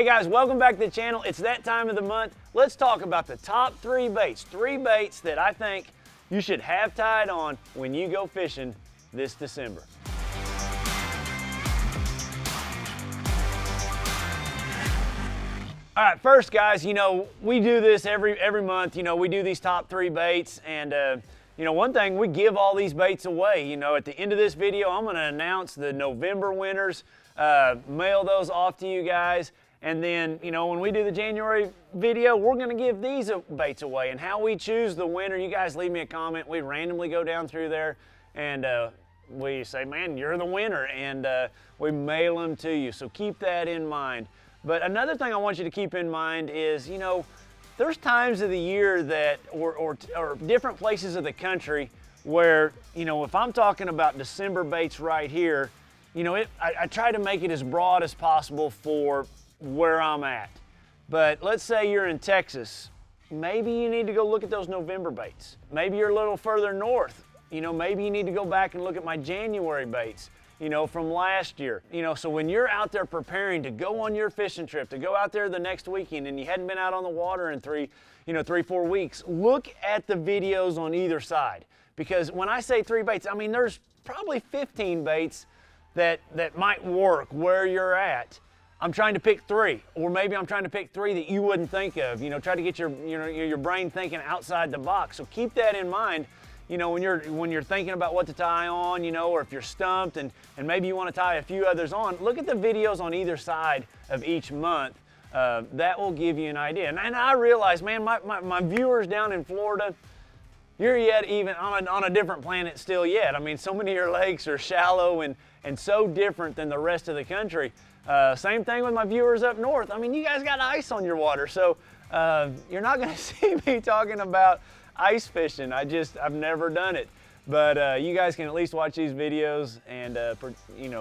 Hey guys, welcome back to the channel. It's that time of the month. Let's talk about the top three baits that I think you should have tied on when you go fishing this December. All right, first guys, we do this every month. We do these top three baits, and one thing, we give all these baits away. At the end of this video, I'm gonna announce the November winners, mail those off to you guys. And then, when we do the January video, we're gonna give these baits away. And how we choose the winner, you guys leave me a comment. We randomly go down through there and we say, man, you're the winner. And we mail them to you. So keep that in mind. But another thing I want you to keep in mind is, there's times of the year that, or different places of the country where, if I'm talking about December baits right here, I try to make it as broad as possible for where I'm at. But let's say you're in Texas, maybe you need to go look at those November baits. Maybe you're a little further north, maybe you need to go back and look at my January baits, from last year. So when you're out there preparing to go on your fishing trip, to go out there the next weekend and you hadn't been out on the water in 3-4 weeks, look at the videos on either side. Because when I say three baits, I mean, there's probably 15 baits that might work where you're at. I'm trying to pick three, or maybe I'm trying to pick three that you wouldn't think of. Try to get your brain thinking outside the box. So keep that in mind, when you're thinking about what to tie on, or if you're stumped and maybe you want to tie a few others on. Look at the videos on either side of each month. That will give you an idea. And I realize, man, my viewers down in Florida, you're yet even on a different planet still yet. I mean, so many of your lakes are shallow and so different than the rest of the country. Same thing with my viewers up north. I mean, you guys got ice on your water, so you're not going to see me talking about ice fishing. I've never done it. But you guys can at least watch these videos, and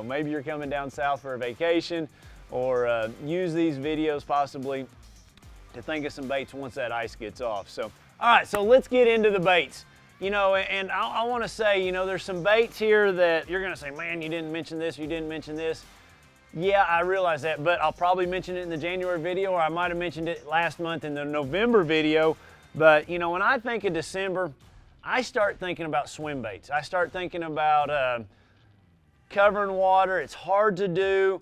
maybe you're coming down south for a vacation, or use these videos possibly to think of some baits once that ice gets off. So, all right, so let's get into the baits. And I want to say, there's some baits here that you're going to say, man, you didn't mention this, you didn't mention this. Yeah, I realize that, but I'll probably mention it in the January video, or I might have mentioned it last month in the November video. But, when I think of December, I start thinking about swim baits. I start thinking about covering water. It's hard to do.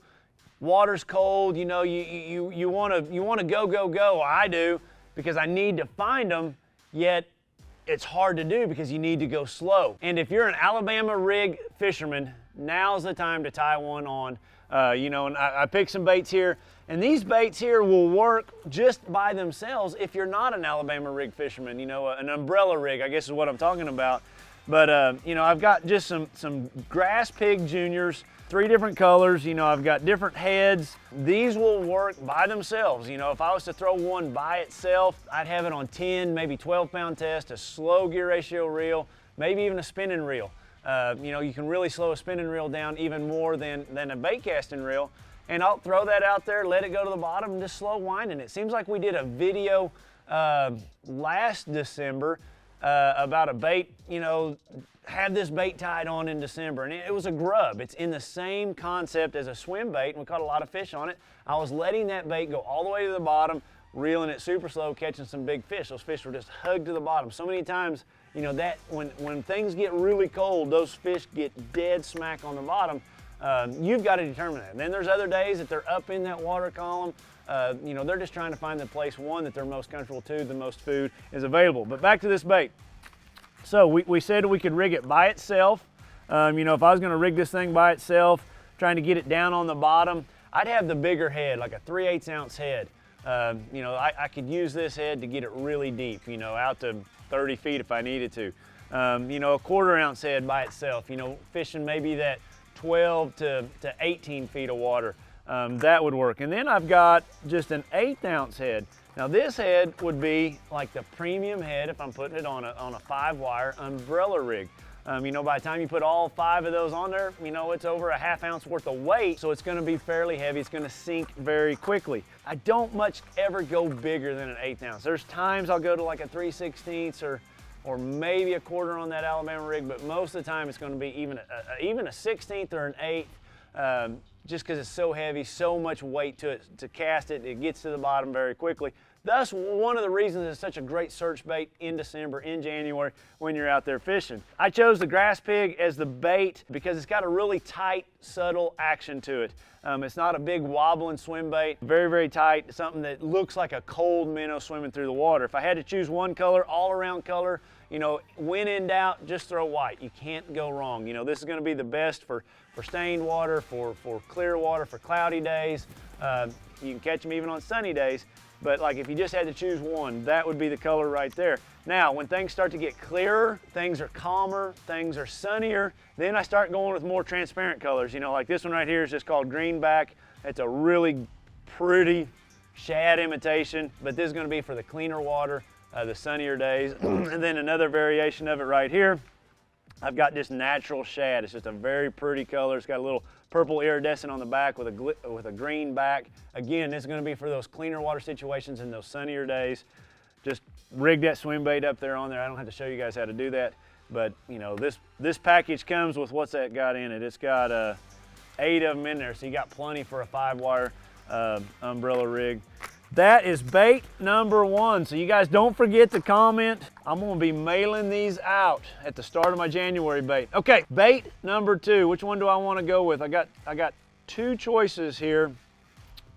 Water's cold. You want to go. I do, because I need to find them, yet it's hard to do because you need to go slow. And if you're an Alabama rig fisherman, now's the time to tie one on. And I picked some baits here, and these baits here will work just by themselves if you're not an Alabama rig fisherman, an umbrella rig, I guess is what I'm talking about. But, I've got just some grass pig juniors, 3 different colors. I've got different heads. These will work by themselves. If I was to throw one by itself, I'd have it on 10, maybe 12-pound test, a slow gear ratio reel, maybe even a spinning reel. You can really slow a spinning reel down even more than a bait casting reel. And I'll throw that out there, let it go to the bottom, and just slow winding. It seems like we did a video last December about a bait, had this bait tied on in December, and it was a grub. It's in the same concept as a swim bait, and we caught a lot of fish on it. I was letting that bait go all the way to the bottom, reeling it super slow, catching some big fish. Those fish were just hugged to the bottom. So many times, that when things get really cold, those fish get dead smack on the bottom. You've got to determine that. And then there's other days that they're up in that water column. They're just trying to find the place, one, that they're most comfortable, two, the most food is available. But back to this bait. So we said we could rig it by itself. If I was going to rig this thing by itself, trying to get it down on the bottom, I'd have the bigger head, like a 3/8 ounce head. I could use this head to get it really deep, out to 30 feet if I needed to. A 1/4 ounce head by itself, fishing maybe that 12 to 18 feet of water. That would work. And then I've got just an 1/8 ounce head. Now this head would be like the premium head if I'm putting it on a 5-wire umbrella rig. By the time you put all 5 of those on there, it's over a 1/2 ounce worth of weight, so it's gonna be fairly heavy. It's gonna sink very quickly. I don't much ever go bigger than an 1/8 ounce. There's times I'll go to like a 3/16 or maybe a 1/4 on that Alabama rig, but most of the time it's gonna be even a 1/16 or an 1/8. just because it's so heavy, so much weight to it to cast it. It gets to the bottom very quickly. Thus, one of the reasons it's such a great search bait in December, in January, when you're out there fishing. I chose the grass pig as the bait because it's got a really tight, subtle action to it. It's not a big wobbling swim bait, very, very tight, something that looks like a cold minnow swimming through the water. If I had to choose one color, all around color, you know, when in doubt, just throw white. You can't go wrong. You know, this is gonna be the best for stained water, for clear water, for cloudy days. You can catch them even on sunny days. But like if you just had to choose one, that would be the color right there. Now, when things start to get clearer, things are calmer, things are sunnier, then I start going with more transparent colors. You know, like this one right here is just called greenback. It's a really pretty shad imitation, but this is gonna be for the cleaner water, the sunnier days. And then another variation of it right here, I've got this natural shad. It's just a very pretty color. It's got a little purple iridescent on the back with a green back. Again, this is going to be for those cleaner water situations in those sunnier days. Just rig that swim bait up there on there. I don't have to show you guys how to do that, but you know, this package comes with what's that got in it. It's got 8 of them in there, so you got plenty for a 5-wire umbrella rig. That is bait number 1. So you guys don't forget to comment. I'm gonna be mailing these out at the start of my January bait. Okay, bait number 2. Which one do I wanna go with? I got 2 choices here.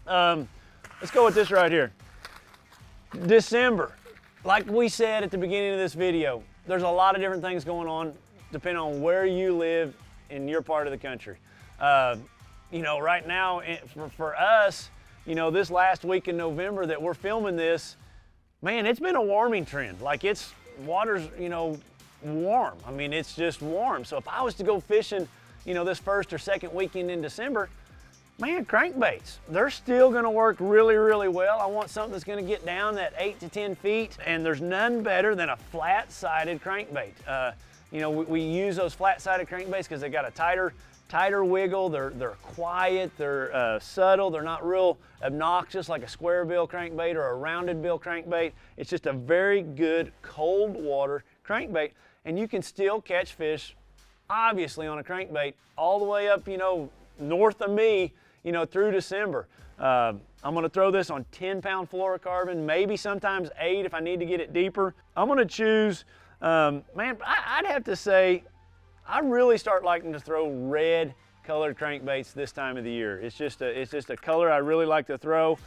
Let's go with this right here. December. Like we said at the beginning of this video, there's a lot of different things going on depending on where you live in your part of the country. You know, right now for us, you know, this last week in November that we're filming this, man, it's been a warming trend. Like water's, you know, warm. I mean, it's just warm. So if I was to go fishing, you know, this first or second weekend in December, man, crankbaits, they're still gonna work really, really well. I want something that's gonna get down that 8 to 10 feet, and there's none better than a flat-sided crankbait. You know, we use those flat-sided crankbaits because they got a tighter wiggle, they're quiet, they're subtle, they're not real obnoxious like a square bill crankbait or a rounded bill crankbait. It's just a very good cold water crankbait, and you can still catch fish, obviously, on a crankbait all the way up, you know, north of me, you know, through December. I'm gonna throw this on 10-pound fluorocarbon, maybe sometimes 8 if I need to get it deeper. I'm gonna choose, man, I'd have to say, I really start liking to throw red colored crankbaits this time of the year. It's just a color I really like to throw.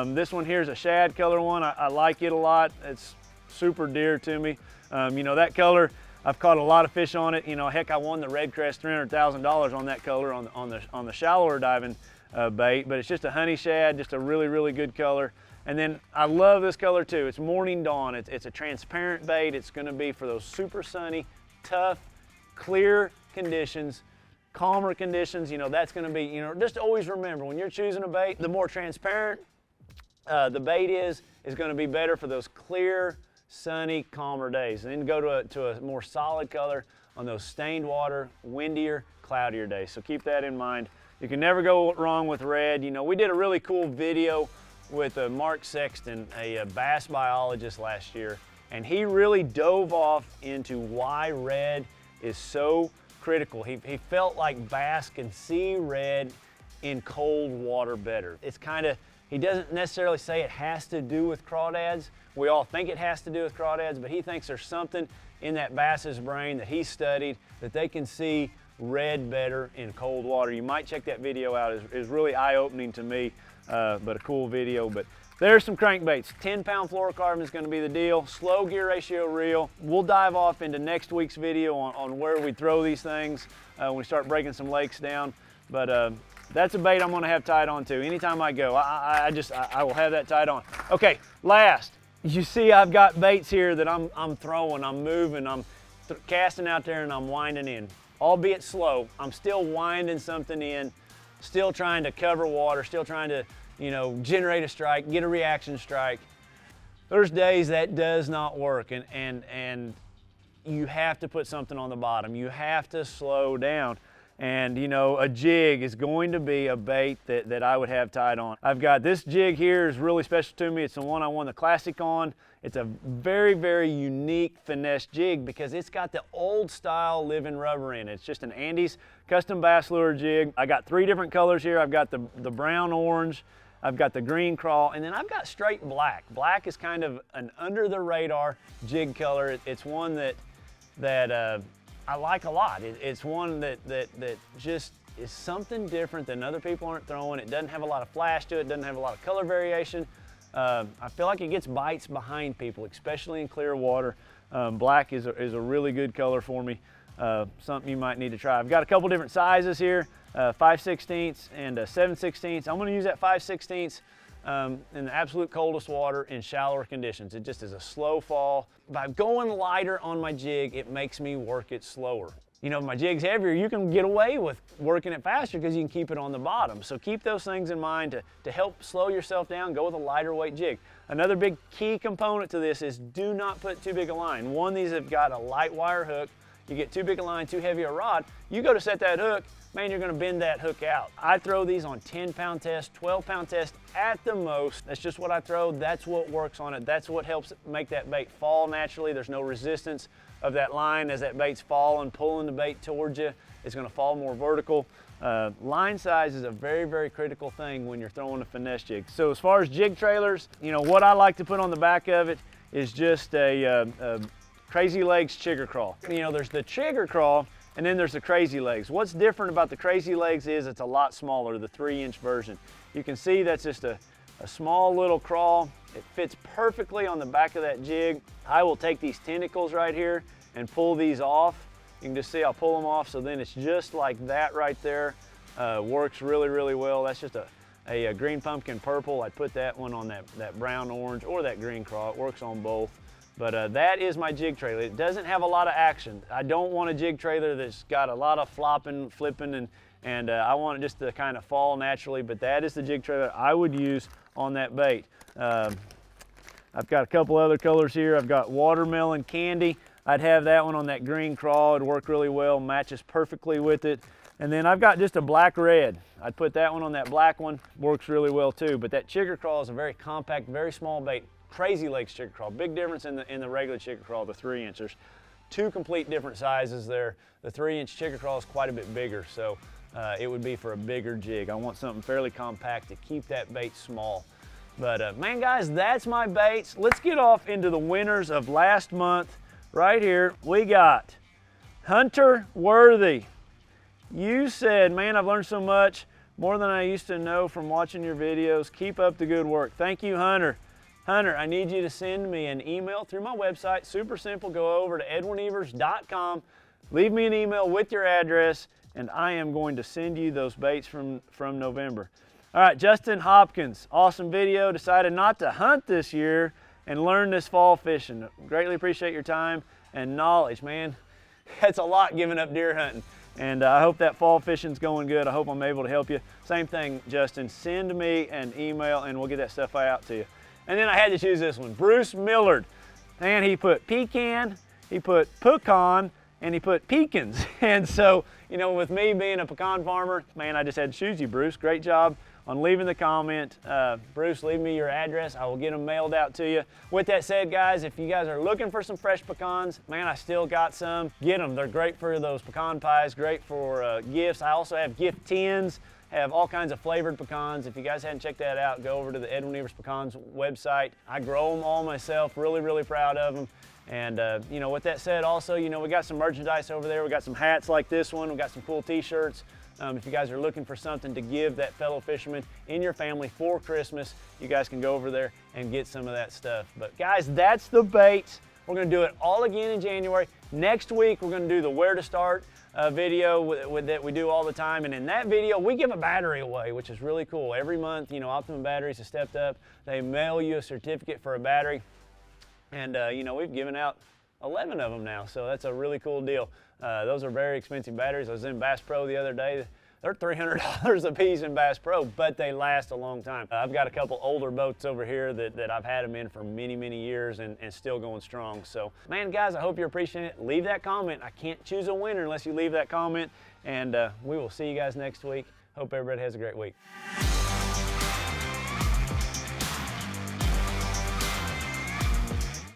This one here is a shad color one. I like it a lot. It's super dear to me. You know, that color, I've caught a lot of fish on it. You know, heck, I won the Red Crest $300,000 on that color on the shallower diving bait. But it's just a honey shad, just a really, really good color. And then I love this color too. It's Morning Dawn. It's a transparent bait. It's going to be for those super sunny, tough, clear conditions, calmer conditions. You know, that's going to be, you know, just always remember when you're choosing a bait, the more transparent the bait is going to be better for those clear, sunny, calmer days. And then go to a more solid color on those stained water, windier, cloudier days. So keep that in mind. You can never go wrong with red. You know, we did a really cool video with Mark Sexton, a bass biologist last year, and he really dove off into why red is so critical. He felt like bass can see red in cold water better. It's kind of, he doesn't necessarily say it has to do with crawdads. We all think it has to do with crawdads, but he thinks there's something in that bass's brain that he studied that they can see red better in cold water. You might check that video out. It's really eye-opening to me, but a cool video. But there's some crankbaits. 10-pound fluorocarbon is going to be the deal. Slow gear ratio reel. We'll dive off into next week's video on where we throw these things when we start breaking some lakes down. But that's a bait I'm going to have tied on to. Anytime I go, I will have that tied on. Okay, last. You see I've got baits here that I'm throwing, I'm moving, I'm casting out there, and I'm winding in. Albeit slow, I'm still winding something in, still trying to cover water, still trying to, you know, generate a strike, get a reaction strike. There's days that does not work, and you have to put something on the bottom. You have to slow down. And you know, a jig is going to be a bait that I would have tied on. I've got this jig here is really special to me. It's the one I won the Classic on. It's a very, very unique finesse jig because it's got the old style living rubber in it. It's just an Andes custom bass lure jig. I got 3 different colors here. I've got the brown orange, I've got the green crawl, and then I've got straight black. Black is kind of an under the radar jig color. It's one that I like a lot. It's one that just is something different than other people aren't throwing. It doesn't have a lot of flash to it, doesn't have a lot of color variation. I feel like it gets bites behind people, especially in clear water. Black is a really good color for me. Something you might need to try. I've got a couple different sizes here, 5/16 and 7/16. I'm gonna use that 5/16 in the absolute coldest water in shallower conditions. It just is a slow fall. By going lighter on my jig, it makes me work it slower. You know, if my jig's heavier, you can get away with working it faster because you can keep it on the bottom. So keep those things in mind to help slow yourself down. Go with a lighter weight jig. Another big key component to this is do not put too big a line. One, these have got a light wire hook. You get too big a line, too heavy a rod, you go to set that hook, man, you're gonna bend that hook out. I throw these on 10-pound test, 12-pound test at the most. That's just what I throw. That's what works on it. That's what helps make that bait fall naturally. There's no resistance of that line as that bait's falling, pulling the bait towards you. It's gonna fall more vertical. Line size is a very, very critical thing when you're throwing a finesse jig. So as far as jig trailers, you know, what I like to put on the back of it is just a Crazy Legs Chigger Crawl. You know, there's the Chigger Crawl, and then there's the Crazy Legs. What's different about the Crazy Legs is it's a lot smaller, the 3-inch version. You can see that's just a small little crawl. It fits perfectly on the back of that jig. I will take these tentacles right here and pull these off. You can just see I'll pull them off, so then it's just like that right there. Works really, really well. That's just a green pumpkin purple. I'd put that one on that brown orange or that green crawl. It works on both. But that is my jig trailer. It doesn't have a lot of action. I don't want a jig trailer that's got a lot of flopping, flipping, and I want it just to kind of fall naturally, but that is the jig trailer I would use on that bait. I've got a couple other colors here. I've got watermelon candy. I'd have that one on that green crawl. It'd work really well, matches perfectly with it. And then I've got just a black red. I'd put that one on that black one. Works really well too. But that Chigger Crawl is a very compact, very small bait. Crazy Legs Chigger Crawl. Big difference in the regular Chigger Crawl, the 3-inch. There's 2 complete different sizes there. The 3-inch Chigger Crawl is quite a bit bigger, so it would be for a bigger jig. I want something fairly compact to keep that bait small. But man, guys, that's my baits. Let's get off into the winners of last month. Right here, we got Hunter Worthy. You said, man, I've learned so much, more than I used to know from watching your videos. Keep up the good work. Thank you, Hunter. Hunter, I need you to send me an email through my website. Super simple. Go over to edwinevers.com, leave me an email with your address, and I am going to send you those baits from November. All right, Justin Hopkins, awesome video. Decided not to hunt this year and learn this fall fishing. Greatly appreciate your time and knowledge, man. That's a lot giving up deer hunting. And I hope that fall fishing's going good. I hope I'm able to help you. Same thing, Justin. Send me an email and we'll get that stuff out to you. And then I had to choose this one, Bruce Millard. And he put pecan, he put pecan, and he put pecans. And so, you know, with me being a pecan farmer, man, I just had to choose you, Bruce. Great job on leaving the comment. Bruce, leave me your address. I will get them mailed out to you. With that said, guys, if you guys are looking for some fresh pecans, man, I still got some. Get them. They're great for those pecan pies, great for gifts. I also have gift tins. Have all kinds of flavored pecans. If you guys hadn't checked that out, go over to the Edwin Evers Pecans website. I grow them all myself, really, really proud of them. And you know, with that said, also, you know, we got some merchandise over there. We got some hats like this one. We got some cool t-shirts. If you guys are looking for something to give that fellow fisherman in your family for Christmas, you guys can go over there and get some of that stuff. But guys, that's the baits. We're gonna do it all again in January. Next week, we're gonna do the where to start video that we do all the time. And in that video, we give a battery away, which is really cool. Every month, you know, Optimum Batteries has stepped up. They mail you a certificate for a battery. And, you know, we've given out 11 of them now, so that's a really cool deal. Those are very expensive batteries. I was in Bass Pro the other day. They're $300 a piece in Bass Pro, but they last a long time. I've got a couple older boats over here that I've had them in for many, many years and still going strong. So, man, guys, I hope you're appreciating it. Leave that comment. I can't choose a winner unless you leave that comment. And we will see you guys next week. Hope everybody has a great week.